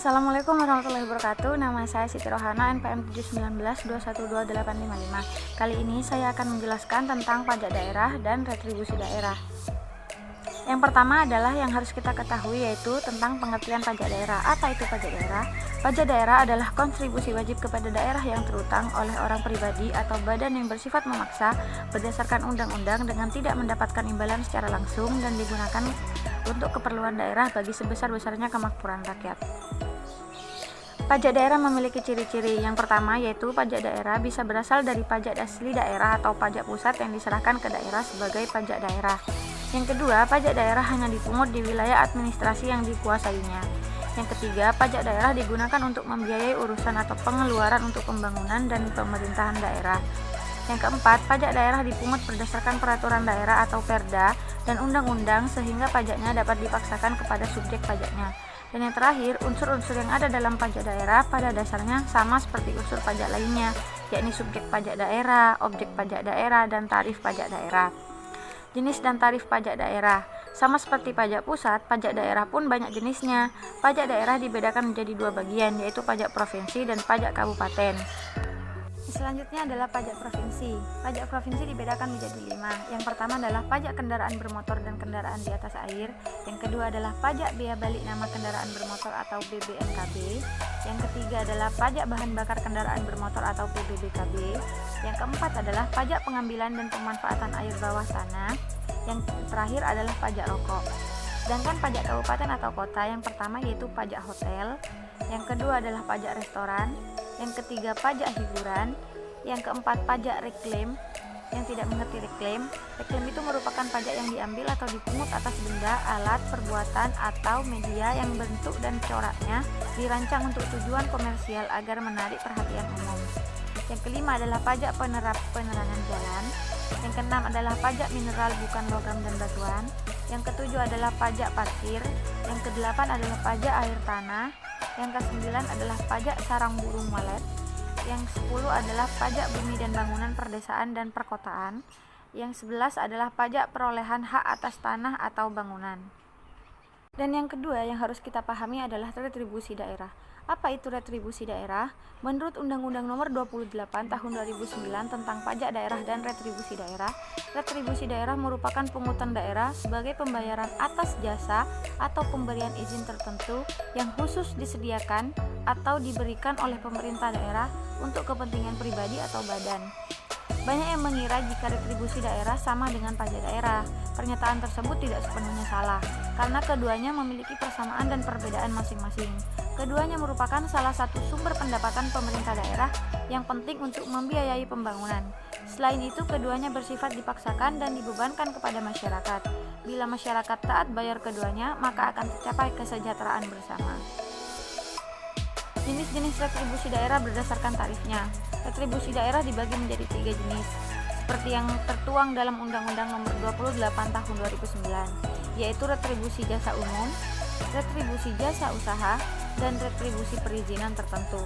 Assalamualaikum warahmatullahi wabarakatuh. Nama saya Siti Rohana, NPM 719212855. Kali ini saya akan menjelaskan tentang pajak daerah dan retribusi daerah. Yang pertama adalah yang harus kita ketahui, yaitu tentang pengertian pajak daerah. Apa itu pajak daerah? Pajak daerah adalah kontribusi wajib kepada daerah yang terutang oleh orang pribadi atau badan yang bersifat memaksa berdasarkan undang-undang dengan tidak mendapatkan imbalan secara langsung dan digunakan untuk keperluan daerah bagi sebesar-besarnya kemakmuran rakyat. Pajak daerah memiliki ciri-ciri. Yang pertama yaitu pajak daerah bisa berasal dari pajak asli daerah atau pajak pusat yang diserahkan ke daerah sebagai pajak daerah. Yang kedua, pajak daerah hanya dipungut di wilayah administrasi yang dikuasainya. Yang ketiga, pajak daerah digunakan untuk membiayai urusan atau pengeluaran untuk pembangunan dan pemerintahan daerah. Yang keempat, pajak daerah dipungut berdasarkan peraturan daerah atau perda dan undang-undang sehingga pajaknya dapat dipaksakan kepada subjek pajaknya. Dan yang terakhir, unsur-unsur yang ada dalam pajak daerah pada dasarnya sama seperti unsur pajak lainnya, yakni subjek pajak daerah, objek pajak daerah, dan tarif pajak daerah. Jenis dan tarif pajak daerah. Sama seperti pajak pusat, pajak daerah pun banyak jenisnya. Pajak daerah dibedakan menjadi dua bagian, yaitu pajak provinsi dan pajak kabupaten. Selanjutnya adalah pajak provinsi. Pajak provinsi dibedakan menjadi 5. Yang pertama adalah pajak kendaraan bermotor dan kendaraan di atas air. Yang kedua adalah pajak bea balik nama kendaraan bermotor atau BBNKB. Yang ketiga adalah pajak bahan bakar kendaraan bermotor atau PBBKB. Yang keempat adalah pajak pengambilan dan pemanfaatan air bawah tanah. Yang terakhir adalah pajak rokok. Sedangkan pajak kabupaten atau kota yang pertama yaitu pajak hotel. Yang kedua adalah pajak restoran. Yang ketiga pajak hiburan. Yang keempat pajak reklam. Yang tidak mengerti reklam itu merupakan pajak yang diambil atau dipungut atas benda, alat, perbuatan, atau media yang bentuk dan coraknya dirancang untuk tujuan komersial agar menarik perhatian umum. Yang kelima adalah pajak penerangan jalan. Yang keenam adalah pajak mineral bukan logam dan batuan. Yang ketujuh adalah pajak parkir. Yang kedelapan adalah pajak air tanah. Yang kesembilan adalah pajak sarang burung walet. Yang 10 adalah pajak bumi dan bangunan perdesaan dan perkotaan. Yang 11 adalah pajak perolehan hak atas tanah atau bangunan. Dan yang kedua yang harus kita pahami adalah retribusi daerah. Apa itu retribusi daerah? Menurut Undang-Undang Nomor 28 Tahun 2009 tentang pajak daerah dan retribusi daerah merupakan pungutan daerah sebagai pembayaran atas jasa atau pemberian izin tertentu yang khusus disediakan atau diberikan oleh pemerintah daerah untuk kepentingan pribadi atau badan. Banyak yang mengira jika retribusi daerah sama dengan pajak daerah. Pernyataan tersebut tidak sepenuhnya salah, karena keduanya memiliki persamaan dan perbedaan masing-masing. Keduanya merupakan salah satu sumber pendapatan pemerintah daerah yang penting untuk membiayai pembangunan. Selain itu, keduanya bersifat dipaksakan dan dibebankan kepada masyarakat. Bila masyarakat taat bayar keduanya, maka akan tercapai kesejahteraan bersama. Jenis-jenis retribusi daerah berdasarkan tarifnya. Retribusi daerah dibagi menjadi 3 jenis, seperti yang tertuang dalam Undang-Undang Nomor 28 Tahun 2009, yaitu retribusi jasa umum, retribusi jasa usaha, dan retribusi perizinan tertentu.